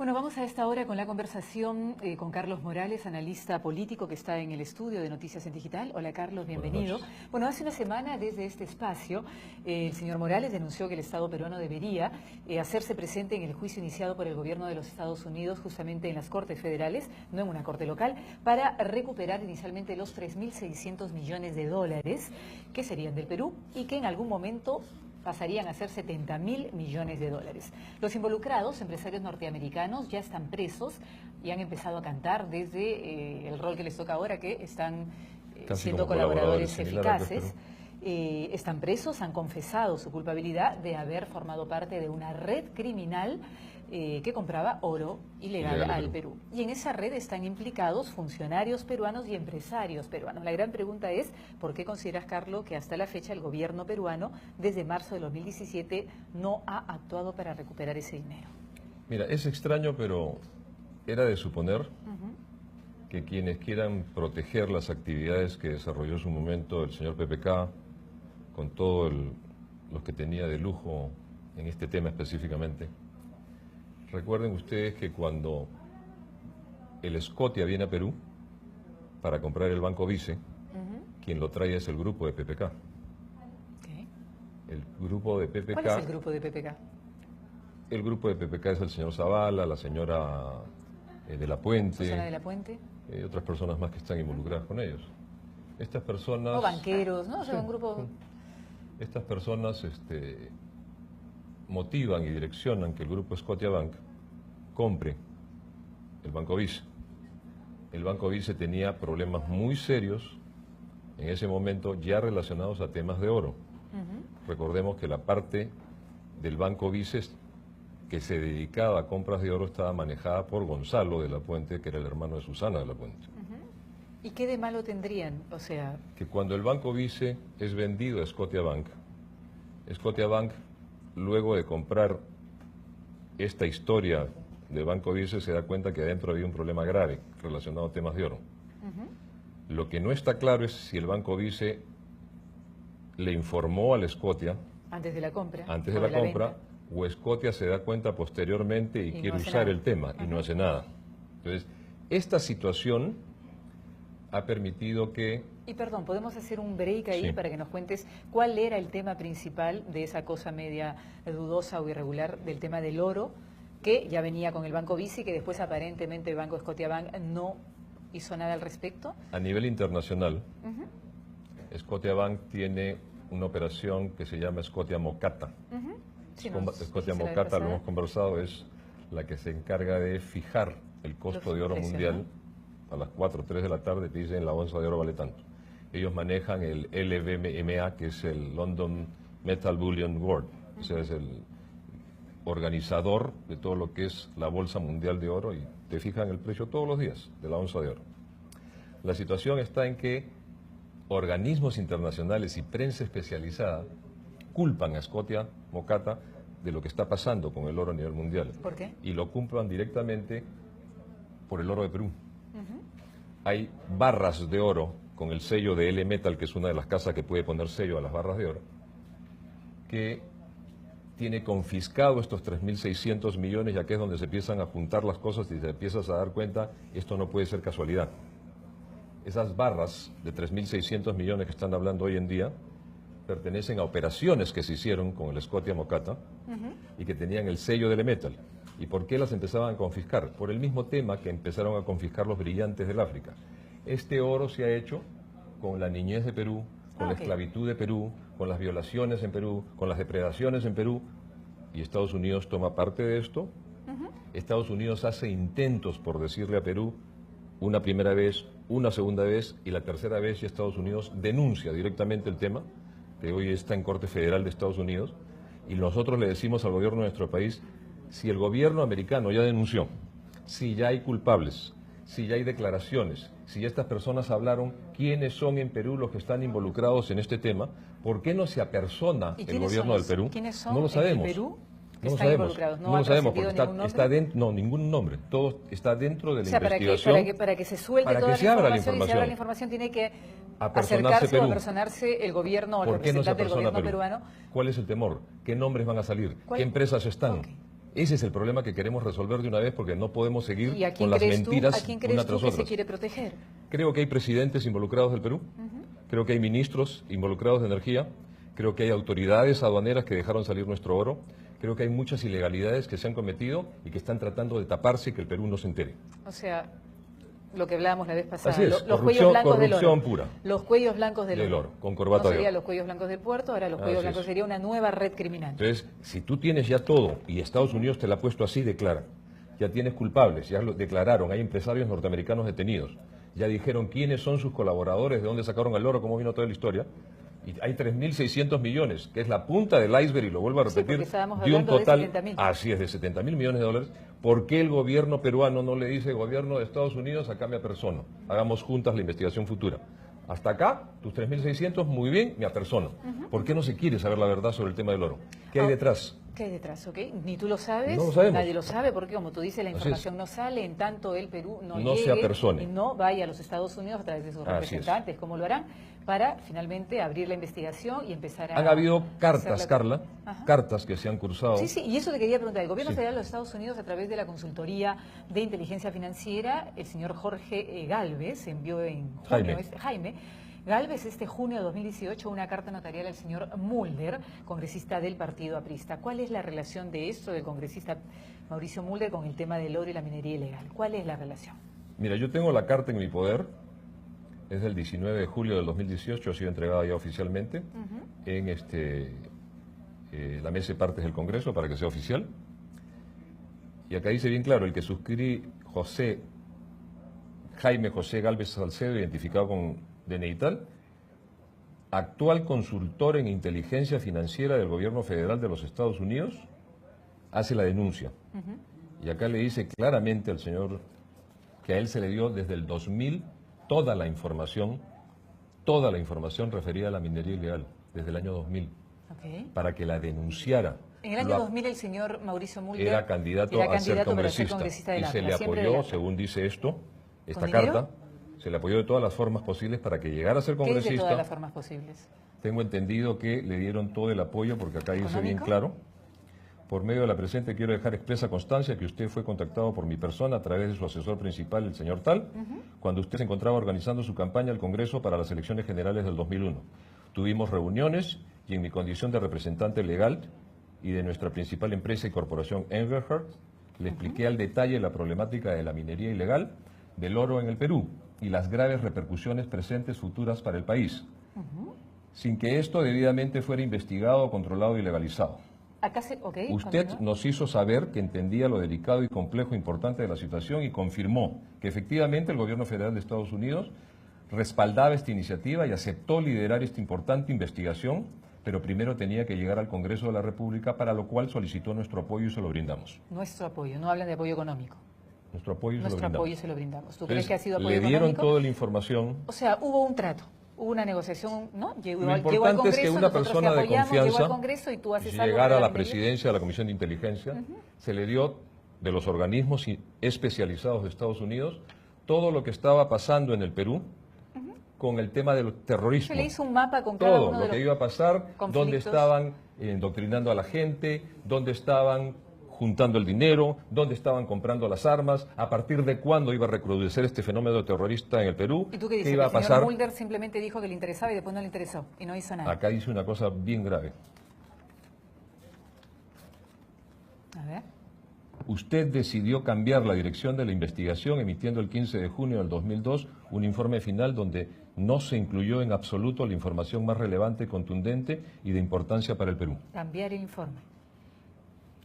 Bueno, vamos a esta hora con la conversación con Carlos Morales, analista político que está en el estudio de Noticias en Digital. Hola Carlos, bienvenido. Bueno, hace una semana desde este espacio el señor Morales denunció que el Estado peruano debería hacerse presente en el juicio iniciado por el gobierno de los Estados Unidos justamente en las Cortes Federales, no en una corte local, para recuperar inicialmente los 3.600 millones de dólares que serían del Perú y que en algún momento pasarían a ser 70.000 millones de dólares. Los involucrados, empresarios norteamericanos, ya están presos y han empezado a cantar desde el rol que les toca ahora, que están siendo colaboradores eficaces. Están presos, han confesado su culpabilidad de haber formado parte de una red criminal que compraba oro ilegal al Perú. Y en esa red están implicados funcionarios peruanos y empresarios peruanos. La gran pregunta es, ¿por qué consideras, Carlos, que hasta la fecha el gobierno peruano, desde marzo de 2017, no ha actuado para recuperar ese dinero? Mira, es extraño, pero era de suponer que quienes quieran proteger las actividades que desarrolló en su momento el señor PPK, con todo lo que tenía de lujo en este tema específicamente. Recuerden ustedes que cuando el Scotia viene a Perú para comprar el Banco Vice, quien lo trae es el grupo de PPK. El grupo de PPK. ¿Cuál es el grupo de PPK? El grupo de PPK es el señor Zavala, la señora de la Puente. ¿Susana de la Puente? Y otras personas más que están involucradas con ellos. Estas personas... O banqueros, ¿no? O sea, sí, un grupo... Estas personas motivan y direccionan que el grupo Scotiabank compre el Banco Vice. El Banco Vice tenía problemas muy serios en ese momento ya relacionados a temas de oro. Recordemos que la parte del Banco Vice que se dedicaba a compras de oro estaba manejada por Gonzalo de la Puente, que era el hermano de Susana de la Puente. ¿Y qué de malo tendrían? O sea... Que cuando el Banco Vice es vendido a Scotiabank, Scotiabank, luego de comprar esta historia de Banco Vice, se da cuenta que adentro había un problema grave relacionado a temas de oro. Lo que no está claro es si el Banco Vice le informó al Scotia antes de la compra. Antes de la compra, o Scotia se da cuenta posteriormente y quiere usar el tema y no hace nada. Entonces, esta situación ha permitido que... Y perdón, ¿podemos hacer un break ahí para que nos cuentes cuál era el tema principal de esa cosa media dudosa o irregular del tema del oro, que ya venía con el Banco Vice y que después aparentemente el Banco Scotiabank no hizo nada al respecto? A nivel internacional, Scotiabank tiene una operación que se llama Scotia Mocata. Scotia Mocata, lo hemos conversado, es la que se encarga de fijar el costo de oro mundial a las 4 o 3 de la tarde, te dicen la onza de oro vale tanto. Ellos manejan el LBMA, que es el London Metal Bullion Board, o sea, es el organizador de todo lo que es la bolsa mundial de oro y te fijan el precio todos los días de la onza de oro. La situación está en que organismos internacionales y prensa especializada culpan a Scotia Mocata de lo que está pasando con el oro a nivel mundial. ¿Por qué? Y lo culpan directamente por el oro de Perú. Hay barras de oro con el sello de L-Metal, que es una de las casas que puede poner sello a las barras de oro, que tiene confiscado estos 3.600 millones, ya que es donde se empiezan a juntar las cosas y te empiezas a dar cuenta, esto no puede ser casualidad. Esas barras de 3.600 millones que están hablando hoy en día pertenecen a operaciones que se hicieron con el Scotia Mocata y que tenían el sello de L-Metal. ¿Y por qué las empezaban a confiscar? Por el mismo tema que empezaron a confiscar los brillantes del África. Este oro se ha hecho con la niñez de Perú, con la esclavitud de Perú, con las violaciones en Perú, con las depredaciones en Perú, y Estados Unidos toma parte de esto. Estados Unidos hace intentos por decirle a Perú una primera vez, una segunda vez, y la tercera vez, y Estados Unidos denuncia directamente el tema, que hoy está en Corte Federal de Estados Unidos, y nosotros le decimos al gobierno de nuestro país, si el gobierno americano ya denunció, si ya hay culpables, si ya hay declaraciones, si ya estas personas hablaron quiénes son en Perú los que están involucrados en este tema, ¿por qué no se apersona el gobierno del Perú? ¿Quiénes son no lo sabemos. en el Perú que no están lo involucrados? No lo sabemos porque está dentro, no, ningún nombre, todo está dentro de la investigación. Para que se suelte toda la información y se abra la información tiene que acercarse o apersonarse el gobierno o el representante del gobierno peruano. ¿Cuál es el temor? ¿Qué nombres van a salir? ¿Qué empresas están? Ese es el problema que queremos resolver de una vez, porque no podemos seguir ¿Y a quién con las crees mentiras tú, a quién una crees tras tú que se otra. quiere proteger? Creo que hay presidentes involucrados del Perú, creo que hay ministros involucrados de energía, creo que hay autoridades aduaneras que dejaron salir nuestro oro, creo que hay muchas ilegalidades que se han cometido y que están tratando de taparse y que el Perú no se entere. O sea, lo que hablábamos la vez pasada, Así es, los cuellos blancos del oro. corrupción pura. Los cuellos blancos del oro. Con corbata no de serían oro. los cuellos blancos del puerto, ahora los cuellos Así blancos es. sería una nueva red criminal. Entonces, si tú tienes ya todo y Estados Unidos te la ha puesto así, declara. Ya tienes culpables, ya lo declararon, hay empresarios norteamericanos detenidos. Ya dijeron quiénes son sus colaboradores, de dónde sacaron el oro, cómo vino toda la historia. Y hay 3.600 millones, que es la punta del iceberg, y lo vuelvo a Sí, repetir, porque estábamos de un hablando de total, 70.000. así es, de 70.000 millones de dólares. ¿Por qué el gobierno peruano no le dice, gobierno de Estados Unidos, acá me apersono? Hagamos juntas la investigación futura. Hasta acá, tus 3.600, muy bien, me apersono. ¿Por qué no se quiere saber la verdad sobre el tema del oro? ¿Qué hay detrás? ¿Qué hay detrás? ¿Okay? Ni tú lo sabes, No lo sabemos. nadie lo sabe, porque como tú dices, la Así información es. no sale, en tanto el Perú no No se llegue apersone. y no vaya a los Estados Unidos a través de sus Así es. representantes, ¿cómo lo harán? Para finalmente abrir la investigación y empezar a... Han habido hacer cartas, la- Carla, Ajá. cartas que se han cursado. Sí, sí, y eso te quería preguntar. El gobierno Sí. federal de los Estados Unidos, a través de la consultoría de inteligencia financiera, el señor Jorge Galvez envió en junio, Jaime Galvez, este junio de 2018, una carta notarial al señor Mulder, congresista del Partido Aprista. ¿Cuál es la relación de esto del congresista Mauricio Mulder con el tema del oro y la minería ilegal? ¿Cuál es la relación? Mira, yo tengo la carta en mi poder, es del 19 de julio del 2018, ha sido entregada ya oficialmente en la mesa de partes del Congreso para que sea oficial. Y acá dice bien claro, el que suscribe Jaime José Galvez Salcedo, identificado con DNI tal, actual consultor en inteligencia financiera del gobierno federal de los Estados Unidos, hace la denuncia. Y acá le dice claramente al señor que a él se le dio desde el 2000 toda la información referida a la minería ilegal, desde el año 2000, para que la denunciara. En el año 2000 el señor Mauricio Mulder era candidato a ser congresista del y se APRA, le siempre apoyó, del APRA. según dice esto, esta ¿Con dinero? carta, se le apoyó de todas las formas posibles para que llegara a ser ¿Qué es de congresista. todas las formas posibles? Tengo entendido que le dieron todo el apoyo, porque acá dice bien ¿Económico? claro. Por medio de la presente quiero dejar expresa constancia que usted fue contactado por mi persona a través de su asesor principal, el señor Tal, cuando usted se encontraba organizando su campaña al Congreso para las elecciones generales del 2001. Tuvimos reuniones y en mi condición de representante legal y de nuestra principal empresa y corporación Enverhard, le expliqué al detalle la problemática de la minería ilegal del oro en el Perú y las graves repercusiones presentes futuras para el país, sin que esto debidamente fuera investigado, controlado y legalizado. Acá Usted continúa. nos hizo saber que entendía lo delicado y complejo e importante de la situación y confirmó que efectivamente el gobierno federal de Estados Unidos respaldaba esta iniciativa y aceptó liderar esta importante investigación, pero primero tenía que llegar al Congreso de la República, para lo cual solicitó nuestro apoyo y se lo brindamos. Nuestro apoyo, no hablan de apoyo económico. Nuestro apoyo y se lo Nuestro brindamos. apoyo se lo brindamos. ¿Tú Entonces, crees que ha sido apoyo le dieron económico? toda la información. O sea, hubo un trato, hubo una negociación, ¿no? Llegó Lo al importante Congreso, es que una nosotros te persona de apoyamos, llegó al confianza Congreso y tú haces algo llegara para a la minería. presidencia de la Comisión de Inteligencia, se le dio de los organismos especializados de Estados Unidos todo lo que estaba pasando en el Perú con el tema del terrorismo. Se le hizo un mapa con cada Todo uno lo de que los iba a pasar, conflictos. dónde estaban indoctrinando a la gente, dónde estaban juntando el dinero, dónde estaban comprando las armas, a partir de cuándo iba a recrudecer este fenómeno terrorista en el Perú, ¿Y tú qué dices? iba a Que el pasar. señor Mulder simplemente dijo que le interesaba y después no le interesó y no hizo nada. Acá dice una cosa bien grave. A ver. Usted decidió cambiar la dirección de la investigación emitiendo el 15 de junio del 2002 un informe final donde no se incluyó en absoluto la información más relevante, contundente y de importancia para el Perú. Cambiar el informe.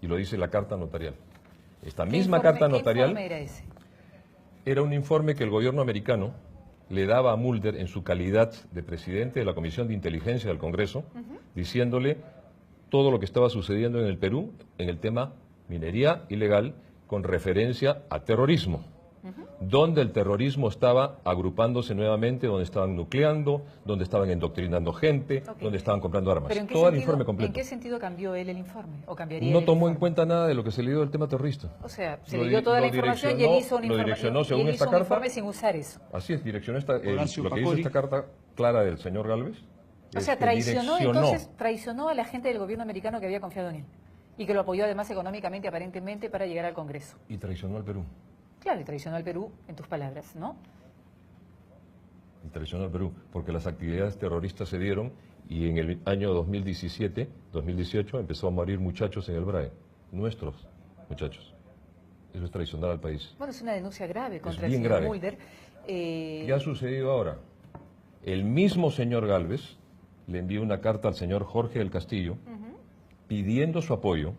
Y lo dice la carta notarial. Esta ¿Qué misma informe- carta ¿Qué notarial informe era ese? era un informe que el gobierno americano le daba a Mulder en su calidad de presidente de la Comisión de Inteligencia del Congreso, diciéndole todo lo que estaba sucediendo en el Perú en el tema minería ilegal con referencia a terrorismo, donde el terrorismo estaba agrupándose nuevamente, donde estaban nucleando, donde estaban endoctrinando gente, Ok. donde estaban comprando armas. ¿Pero en qué, Todo el sentido, informe ¿en completo. qué sentido cambió él el informe? ¿O cambiaría No el tomó en informe? cuenta nada de lo que se le dio del tema terrorista. O sea, se Lo le dio toda la lo información y él hizo un lo informe, direccionó y según él esta hizo un carta. informe sin usar eso. Así es, direccionó Horacio lo que dice Pacori. esta carta clara del señor Galvez. O sea, es que traicionó a la gente del gobierno americano que había confiado en él. Y que lo apoyó además económicamente, aparentemente, para llegar al Congreso. Y traicionó al Perú. Claro, y traicionó al Perú, en tus palabras, ¿no? Y traicionó al Perú, porque las actividades terroristas se dieron y en el año 2017, 2018, empezó a morir muchachos en el BRAE, nuestros muchachos. Eso es traicionar al país. Bueno, es una denuncia grave contra el bien señor grave. Mulder. ¿Qué ha sucedido ahora? El mismo señor Gálvez le envió una carta al señor Jorge del Castillo pidiendo su apoyo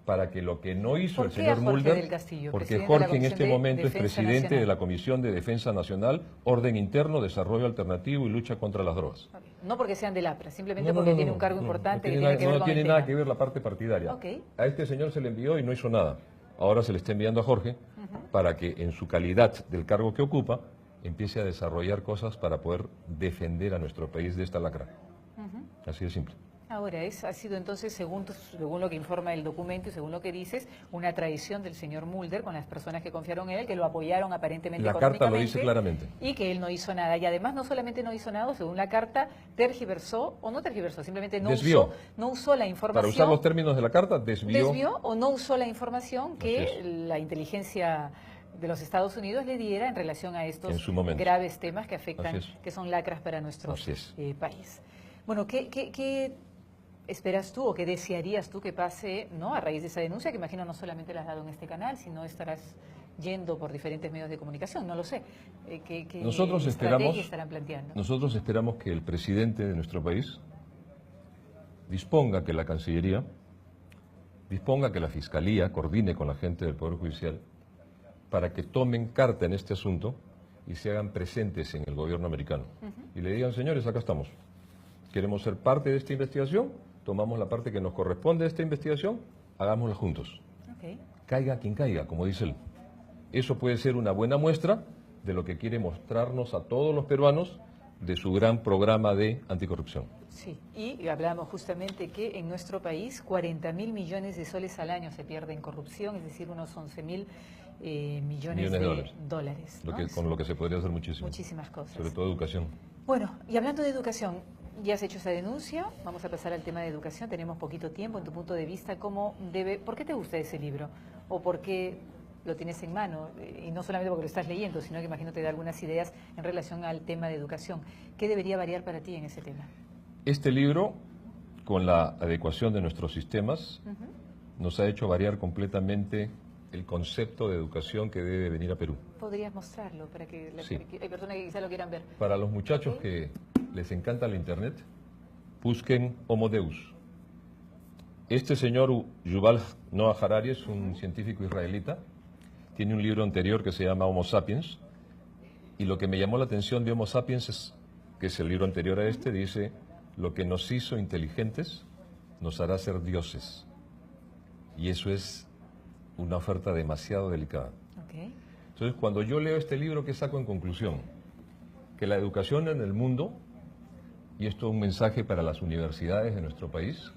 para que lo que no hizo el señor Mulder, porque Jorge en este momento es presidente de la Comisión de Defensa Nacional, Orden Interno, Desarrollo Alternativo y Lucha contra las Drogas. Okay. No porque sean del APRA, simplemente porque tiene un cargo importante que tiene que ver con no tiene nada que ver la parte partidaria. Okay. A este señor se le envió y no hizo nada. Ahora se le está enviando a Jorge para que en su calidad del cargo que ocupa empiece a desarrollar cosas para poder defender a nuestro país de esta lacra. Así de simple. Ahora, ha sido entonces, según lo que informa el documento y según lo que dices, una traición del señor Mulder con las personas que confiaron en él, que lo apoyaron aparentemente económicamente. La carta lo dice claramente. Y que él no hizo nada. Y además no solamente no hizo nada, según la carta, tergiversó, simplemente no usó la información. Para usar los términos de la carta, desvió o no usó la información que la inteligencia de los Estados Unidos le diera en relación a estos graves temas que afectan, que son lacras para nuestro país. Bueno, ¿qué esperas tú o qué desearías tú que pase, ¿no?, a raíz de esa denuncia, que imagino no solamente la has dado en este canal, sino estarás yendo por diferentes medios de comunicación, no lo sé? ¿Qué estrategia estarán planteando? Nosotros esperamos que el presidente de nuestro país disponga que la Cancillería, disponga que la Fiscalía coordine con la gente del Poder Judicial para que tomen carta en este asunto y se hagan presentes en el gobierno americano. Y le digan, señores, acá estamos. Queremos ser parte de esta investigación, tomamos la parte que nos corresponde de esta investigación, hagámosla juntos. Caiga quien caiga, como dice él. Eso puede ser una buena muestra de lo que quiere mostrarnos a todos los peruanos de su gran programa de anticorrupción. Sí, y hablamos justamente que en nuestro país 40.000 millones de soles al año se pierden en corrupción, es decir, unos 11.000 millones de dólares, ¿no? Con lo que se podría hacer muchísimo. Muchísimas cosas. Sobre todo educación. Bueno, y hablando de educación, ya has hecho esa denuncia, vamos a pasar al tema de educación, tenemos poquito tiempo. En tu punto de vista, ¿por qué te gusta ese libro? ¿O por qué lo tienes en mano? Y no solamente porque lo estás leyendo, sino que imagino te da algunas ideas en relación al tema de educación. ¿Qué debería variar para ti en ese tema? Este libro, con la adecuación de nuestros sistemas, nos ha hecho variar completamente el concepto de educación que debe venir a Perú. ¿Podrías mostrarlo para que hay personas que quizás lo quieran ver? Para los muchachos que les encanta el Internet, busquen Homo Deus. Este señor Yuval Noah Harari es un científico israelita, tiene un libro anterior que se llama Homo Sapiens, y lo que me llamó la atención de Homo Sapiens que es el libro anterior a este, dice: lo que nos hizo inteligentes nos hará ser dioses. Y eso es una oferta demasiado delicada. Entonces, cuando yo leo este libro, ¿qué saco en conclusión? Que la educación en el mundo, y esto es un mensaje para las universidades de nuestro país,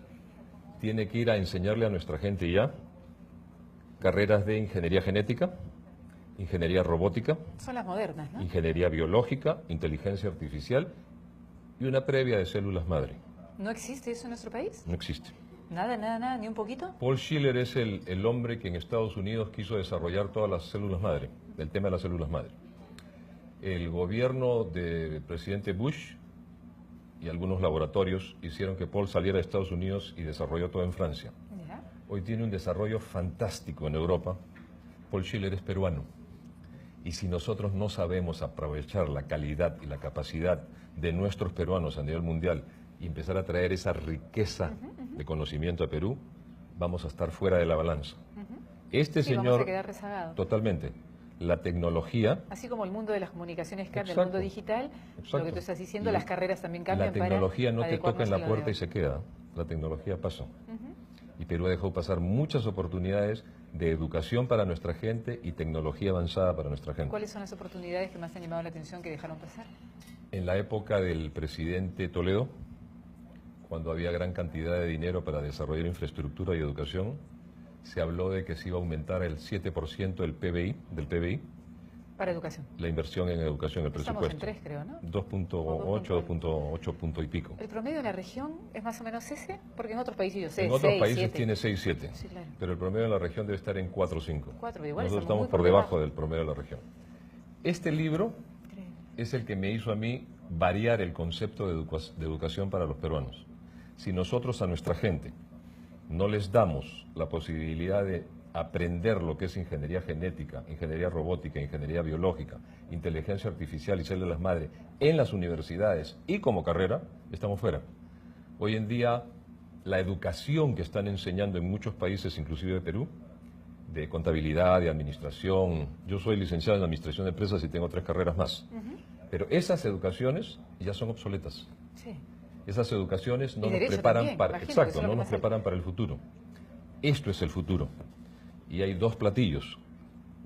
tiene que ir a enseñarle a nuestra gente ya carreras de ingeniería genética, ingeniería robótica, son las modernas, ¿no?, ingeniería biológica, inteligencia artificial y una previa de células madre. ¿No existe eso en nuestro país? No existe. Nada, ni un poquito. Paul Schiller es el hombre que en Estados Unidos quiso desarrollar todas las células madre, el tema de las células madre. El gobierno del presidente Bush y algunos laboratorios hicieron que Paul saliera de Estados Unidos y desarrolló todo en Francia. Hoy tiene un desarrollo fantástico en Europa. Paul Schiller es peruano. Y si nosotros no sabemos aprovechar la calidad y la capacidad de nuestros peruanos a nivel mundial y empezar a traer esa riqueza de conocimiento a Perú, vamos a estar fuera de la balanza. Este señor, vamos a quedar rezagados. Totalmente. La tecnología... Así como el mundo de las comunicaciones cambia, el mundo digital, lo que tú estás diciendo, las carreras también cambian. La tecnología no te toca en la puerta y se queda. La tecnología pasó. Y Perú ha dejado pasar muchas oportunidades de educación para nuestra gente y tecnología avanzada para nuestra gente. ¿Cuáles son las oportunidades que más te han llamado la atención que dejaron pasar? En la época del presidente Toledo, cuando había gran cantidad de dinero para desarrollar infraestructura y educación, se habló de que se iba a aumentar el 7% del PBI Para educación. La inversión en educación, el Estamos presupuesto. en 3, creo, ¿no? 2.8, 2.8 punto y pico. ¿El promedio de la región es más o menos ese? Porque en otros países yo sé, En otros 6, países 7. tiene 6, 7. Sí, claro. Pero el promedio de la región debe estar en 4 o 5. 4, igual Nosotros estamos estamos muy por por debajo debajo. del promedio de la región. Este libro Increíble. es el que me hizo a mí variar el concepto de educación para los peruanos. Si nosotros a nuestra gente no les damos la posibilidad de aprender lo que es ingeniería genética, ingeniería robótica, ingeniería biológica, inteligencia artificial y células madre en las universidades y como carrera, estamos fuera. Hoy en día, la educación que están enseñando en muchos países, inclusive de Perú, de contabilidad, de administración, yo soy licenciado en administración de empresas y tengo 3 carreras más, pero esas educaciones ya son obsoletas. Sí. Esas educaciones no Y nos derecho preparan también, para, imagino que eso exacto, es lo no que nos más hay. preparan para el futuro. Esto es el futuro. Y hay 2 platillos.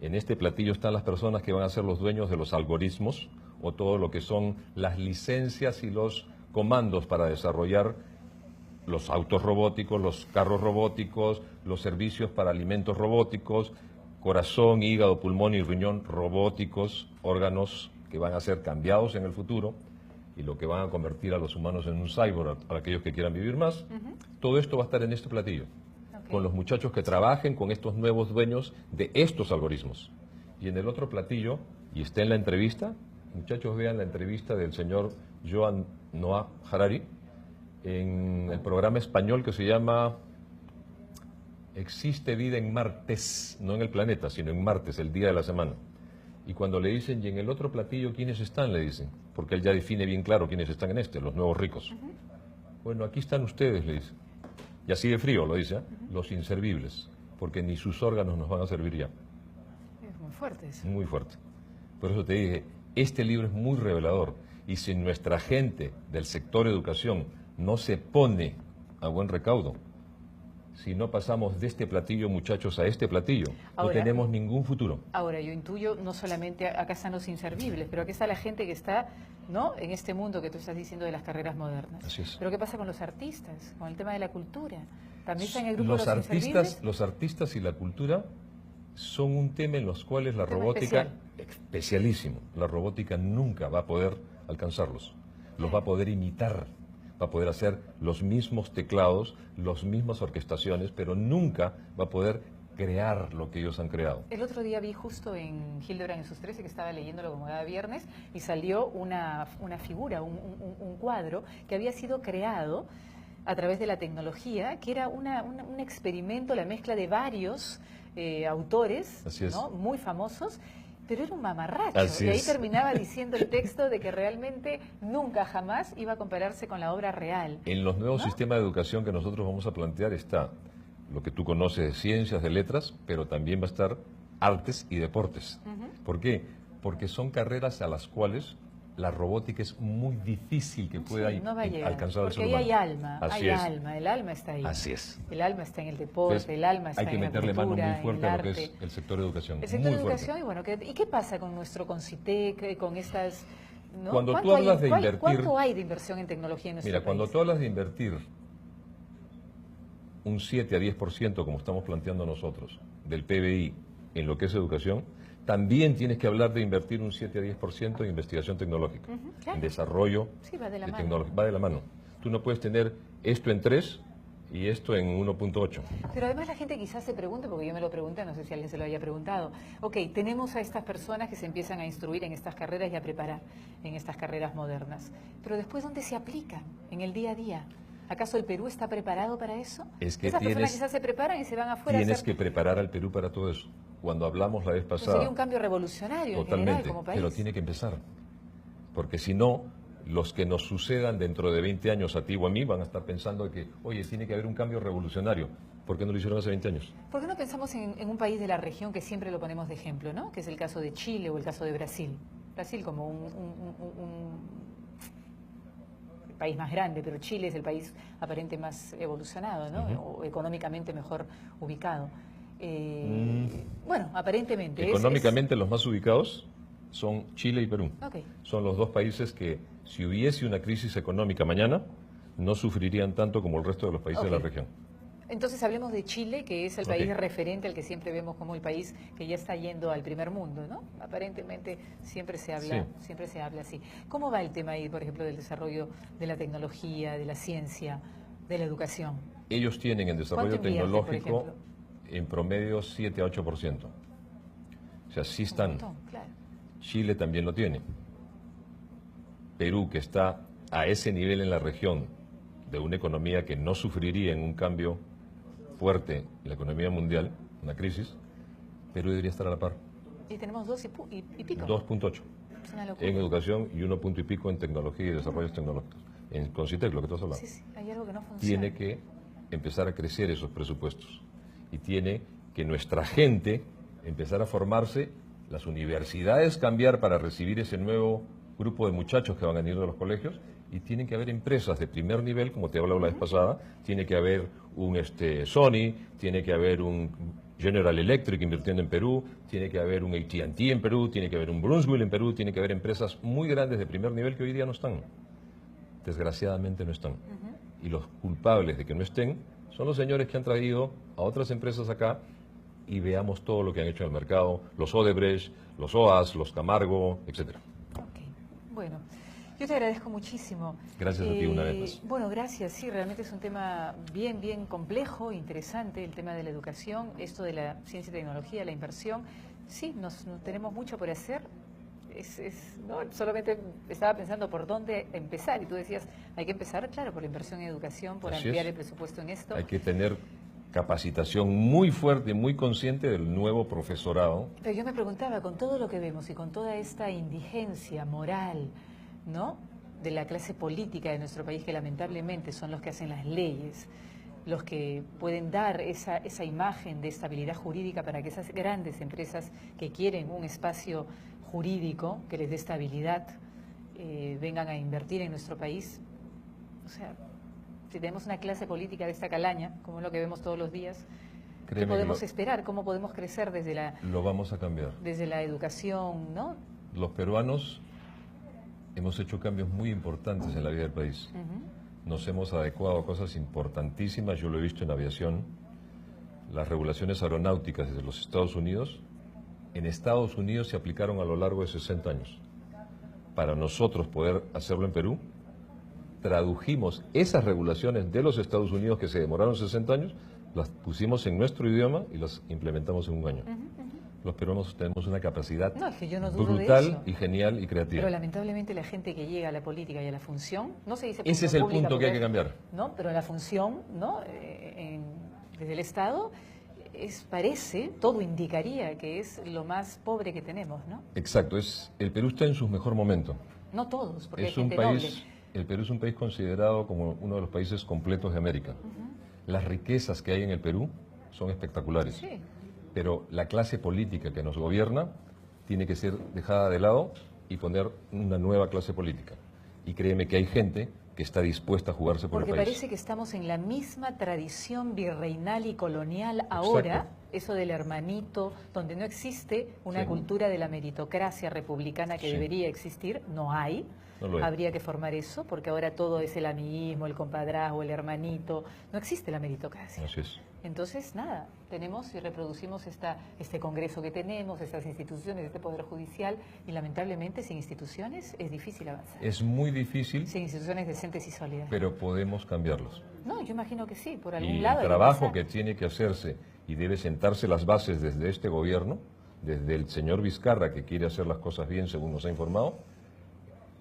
En este platillo están las personas que van a ser los dueños de los algoritmos o todo lo que son las licencias y los comandos para desarrollar los autos robóticos, los carros robóticos, los servicios para alimentos robóticos, corazón, hígado, pulmón y riñón robóticos, órganos que van a ser cambiados en el futuro y lo que van a convertir a los humanos en un cyborg, a aquellos que quieran vivir más. Todo esto va a estar en este platillo, con los muchachos que trabajen con estos nuevos dueños de estos algoritmos. Y en el otro platillo, y está en la entrevista, muchachos vean la entrevista del señor Yuval Noah Harari en el programa español que se llama Existe vida en Martes, no en el planeta, sino en martes, el día de la semana. Y cuando le dicen, y en el otro platillo, ¿quiénes están? Le dicen, porque él ya define bien claro quiénes están en este, los nuevos ricos. Bueno, aquí están ustedes, le dice. Y así de frío lo dice, los inservibles, porque ni sus órganos nos van a servir ya. Es muy fuerte eso. Muy fuerte. Por eso te dije, este libro es muy revelador. Y si nuestra gente del sector educación no se pone a buen recaudo, si no pasamos de este platillo, muchachos, a este platillo, Ahora, no tenemos ningún futuro. Ahora, yo intuyo, no solamente acá están los inservibles, pero aquí está la gente que está, ¿no?, en este mundo que tú estás diciendo de las carreras modernas. Así es. Pero ¿qué pasa con los artistas, con el tema de la cultura? ¿También está en el grupo de los artistas, inservibles? los artistas y la cultura son un tema en los cuales la Un tema robótica, especialísimo, la robótica nunca va a poder alcanzarlos. Los va a poder imitar, va a poder hacer los mismos teclados, las mismas orquestaciones, pero nunca va a poder crear lo que ellos han creado. El otro día vi justo en Hildebrand en sus 13, que estaba leyéndolo como cada viernes, y salió una figura, un cuadro que había sido creado a través de la tecnología, que era un experimento, la mezcla de varios autores, Así es. ¿no?, muy famosos, pero era un mamarracho. Así y ahí es. terminaba diciendo el texto de que realmente nunca jamás iba a compararse con la obra real. En los nuevos ¿no? sistemas de educación que nosotros vamos a plantear está lo que tú conoces de ciencias, de letras, pero también va a estar artes y deportes. ¿Por qué? Porque son carreras a las cuales la robótica es muy difícil que pueda Sí, no va a llegar, alcanzar al porque ser ahí humano. hay alma, Así es. el alma está ahí. Así es. El alma está en el deporte, Entonces, el alma está hay que en la meterle mano cultura, muy fuerte en a el lo que arte. es el sector de educación. El sector muy de educación, fuerte. y bueno, ¿y qué pasa con nuestro Concitec, con estas... ¿no? Cuando tú ¿Cuánto hablas de cuál- invertir- ¿Cuánto hay de inversión en tecnología en nuestro Mira, cuando país? tú hablas de invertir un 7 a 10%, como estamos planteando nosotros, del PBI en lo que es educación, también tienes que hablar de invertir un 7 a 10% en investigación tecnológica, claro. en desarrollo Sí, va de la mano. tecnología. Va de la mano. Tú no puedes tener esto en 3 y esto en 1.8. Pero además la gente quizás se pregunte, porque yo me lo pregunté, no sé si alguien se lo haya preguntado, ok, tenemos a estas personas que se empiezan a instruir en estas carreras y a preparar en estas carreras modernas, pero después ¿dónde se aplica? En el día a día. ¿Acaso el Perú está preparado para eso? Es que Esas personas tienes- quizás se preparan y se van afuera a Tienes hacer... que preparar al Perú para todo eso. Cuando hablamos la vez Pues pasada... sería un cambio revolucionario en general Totalmente, como país. pero tiene que empezar. Porque si no, los que nos sucedan dentro de 20 años a ti o a mí van a estar pensando que, oye, tiene que haber un cambio revolucionario. ¿Por qué no lo hicieron hace 20 años? ¿Por qué no pensamos en un país de la región que siempre lo ponemos de ejemplo, ¿no? Que es el caso de Chile o el caso de Brasil? Brasil como un país más grande, pero Chile es el país aparente más evolucionado, ¿no? O económicamente mejor ubicado. Bueno, aparentemente. Económicamente los más ubicados son Chile y Perú. Ok. Son los dos países que, si hubiese una crisis económica mañana, no sufrirían tanto como el resto de los países de la Ok. región. Entonces hablemos de Chile, que es el país referente al que siempre vemos como el país que ya está yendo al primer mundo, ¿no? Aparentemente siempre se habla así. ¿Cómo va el tema ahí, por ejemplo, del desarrollo de la tecnología, de la ciencia, de la educación? Ellos tienen en desarrollo tecnológico en promedio 7 a 8%. O sea, sí están. Un montón, claro. Chile también lo tiene. Perú, que está a ese nivel en la región de una economía que no sufriría en un cambio fuerte en la economía mundial, una crisis, Perú debería estar a la par. Y tenemos 2 y pico. 2.8 en educación y 1 punto y pico en tecnología y desarrollos tecnológicos. En Concitec, lo que tú has hablado. Sí, hay algo que no funciona. Tiene que empezar a crecer esos presupuestos y tiene que nuestra gente empezar a formarse, las universidades cambiar para recibir ese nuevo grupo de muchachos que van a venir de los colegios, y tienen que haber empresas de primer nivel, como te he hablado la vez pasada, tiene que haber un Sony, tiene que haber un General Electric invirtiendo en Perú, tiene que haber un AT&T en Perú, tiene que haber un Brunswick en Perú, tiene que haber empresas muy grandes de primer nivel que hoy día no están. Desgraciadamente no están. Y los culpables de que no estén son los señores que han traído a otras empresas acá, y veamos todo lo que han hecho en el mercado, los Odebrecht, los OAS, los Camargo, etcétera. Bueno, yo te agradezco muchísimo. Gracias a ti una vez más. Bueno, gracias. Sí, realmente es un tema bien complejo, interesante, el tema de la educación, esto de la ciencia y tecnología, la inversión. Sí, nos tenemos mucho por hacer. No, solamente estaba pensando por dónde empezar, y tú decías, hay que empezar, claro, por la inversión en educación, por ampliar el presupuesto en esto. Hay que tener capacitación muy fuerte, muy consciente del nuevo profesorado. Pero yo me preguntaba, con todo lo que vemos y con toda esta indigencia moral, ¿no?, de la clase política de nuestro país, que lamentablemente son los que hacen las leyes, los que pueden dar esa imagen de estabilidad jurídica para que esas grandes empresas que quieren un espacio jurídico que les dé estabilidad vengan a invertir en nuestro país. O sea, si tenemos una clase política de esta calaña, como es lo que vemos todos los días, ¿qué podemos esperar? ¿Cómo podemos crecer desde la... Lo vamos a cambiar. Desde la educación, ¿no? Los peruanos hemos hecho cambios muy importantes en la vida del país. Nos hemos adecuado a cosas importantísimas. Yo lo he visto en aviación. Las regulaciones aeronáuticas desde los Estados Unidos, en Estados Unidos se aplicaron a lo largo de 60 años. Para nosotros poder hacerlo en Perú, tradujimos esas regulaciones de los Estados Unidos que se demoraron 60 años, las pusimos en nuestro idioma y las implementamos en un año. Los peruanos tenemos una capacidad brutal y genial y creativa. Pero lamentablemente la gente que llega a la política y a la función, no se dice... Ese es el punto que hay que cambiar. ¿No? Pero la función, ¿no?, desde el Estado, parece, todo indicaría que es lo más pobre que tenemos, ¿no? Exacto, el Perú está en su mejor momento. No todos, porque es hay gente noble. El Perú es un país considerado como uno de los países completos de América. Las riquezas que hay en el Perú son espectaculares. Sí. Pero la clase política que nos gobierna tiene que ser dejada de lado y poner una nueva clase política. Y créeme que hay gente que está dispuesta a jugarse por el país. Porque parece que estamos en la misma tradición virreinal y colonial ahora. Exacto. Eso del hermanito, donde no existe una cultura de la meritocracia republicana que debería existir, no hay. No Habría que formar eso, porque ahora todo es el amiguismo, el compadrazgo, el hermanito. No existe la meritocracia. Así es. Entonces, nada, tenemos y reproducimos este Congreso que tenemos, estas instituciones, este Poder Judicial, y lamentablemente sin instituciones es difícil avanzar. Es muy difícil. Sin instituciones decentes y sólidas. Pero podemos cambiarlos. No, yo imagino que sí, por algún y lado. El trabajo que tiene que hacerse y debe sentarse las bases desde este gobierno, desde el señor Vizcarra, que quiere hacer las cosas bien, según nos ha informado.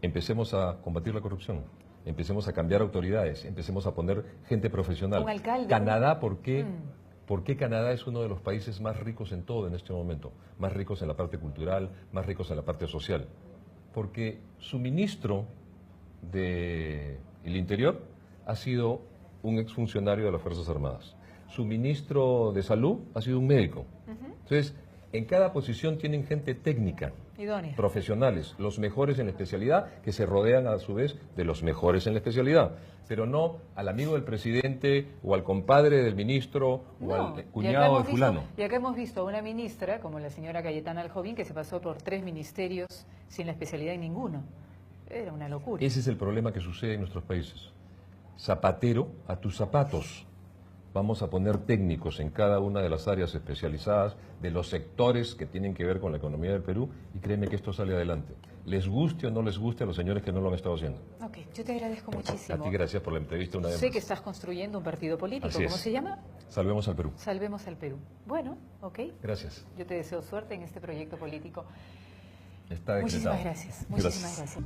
Empecemos a combatir la corrupción, empecemos a cambiar autoridades, empecemos a poner gente profesional. Un alcalde. Canadá, ¿por qué Canadá es uno de los países más ricos en todo en este momento? Más ricos en la parte cultural, más ricos en la parte social. Porque su ministro del Interior ha sido un exfuncionario de las Fuerzas Armadas. Su ministro de Salud ha sido un médico. Entonces, en cada posición tienen gente técnica. Idónea. Profesionales, los mejores en la especialidad, que se rodean a su vez de los mejores en la especialidad, pero no al amigo del presidente o al compadre del ministro o al cuñado de fulano. Y acá hemos visto a una ministra, como la señora Cayetana Aljovín, que se pasó por 3 ministerios sin la especialidad en ninguno. Era una locura. Ese es el problema que sucede en nuestros países. Zapatero a tus zapatos. Vamos a poner técnicos en cada una de las áreas especializadas de los sectores que tienen que ver con la economía del Perú y créeme que esto sale adelante. Les guste o no les guste a los señores que no lo han estado haciendo. Ok, yo te agradezco muchísimo. A ti gracias por la entrevista una vez Sé más. que estás construyendo un partido político. Así ¿Cómo es. se llama? Salvemos al Perú. Salvemos al Perú. Bueno, ok. Gracias. Yo te deseo suerte en este proyecto político. Está decretado. Muchísimas gracias. Muchísimas gracias.